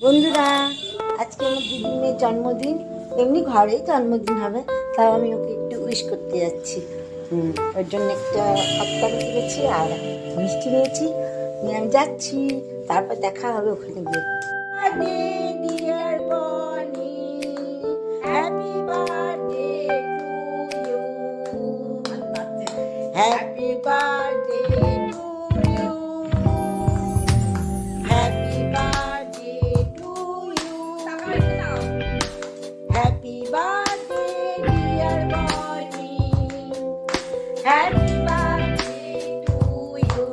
বন্ধুরা, আজকে আমার দিদির জন্মদিন। এমনি ঘরেই জন্মদিন হবে, তাও আমি ওকে একটু উইশ করতে যাচ্ছি। ওর জন্য একটা হপ্তাহ কিনেছি আর মিষ্টি নিয়েছি, নিয়ে আমি যাচ্ছি। তারপর দেখা হবে ওখানে গিয়ে। Dear Boni, happy birthday to you, happy birthday to you, happy birthday to you, happy birthday dear Boni, happy birthday to you.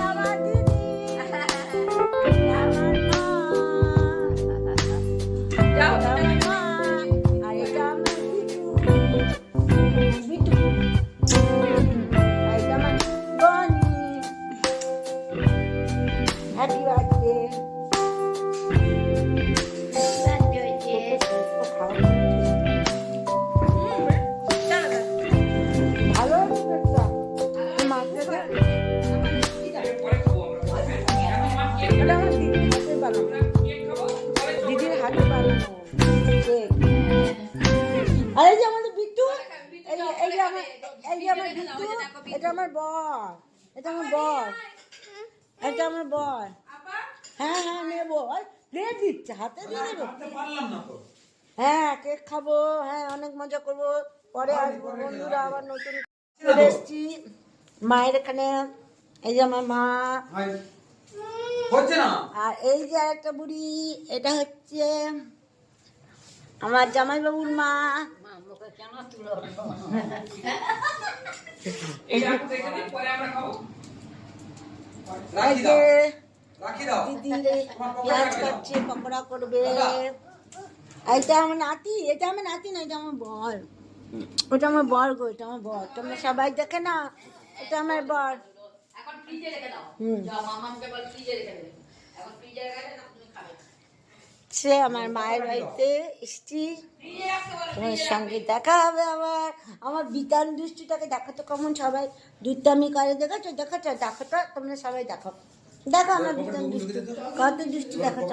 আমার দিদি, আমার মা, আমার মা, আর এটা আমার বিটু, আর এটা আমার বনি। Happy birthday. ভালো পেটটা মাকে দিদির হাতে বানানো কেক। আর এই যে আমাদের বিট্টু, এই যে আমার বিট্টু, এটা আমার বর, এটা আমার বর, এটা আমার বর। হ্যাঁ হ্যাঁ নেবো, প্লেট দিচ্ছে, হাতে দিয়ে দেবো। হ্যাঁ কেক খাবো, হ্যাঁ অনেক মজা করবো, পরে আসবো। বন্ধুরা আবার নতুন চলে এসছি মায়ের এখানে। এই যে আমার মা, আর এই যে আরেকটা বুড়ি, এটা হচ্ছে আমার জামাইবাবুর মা। দিদি পেঁয়াজ কাটছে, পকোড়া করবে। এটা আমার নাতি, এটা আমার নাতি না, এটা আমার বর। ওটা আমার বর গো, এটা আমার বর। তোমরা সবাই দেখে না, এটা আমার বর। সে আমার মায়ের বাড়িতে এসছি, তোমার সঙ্গে দেখা হবে আবার। আমার বিতান দুষ্টুটাকে দেখাতো কেমন, সবাই দুষ্টামি করে। দেখাচ্ছ দেখাচ্ছ, দেখাতো তোমরা সবাই দেখো, দেখো আমার বিতান দুষ্টু কত দুষ্টু, দেখাচ্ছ।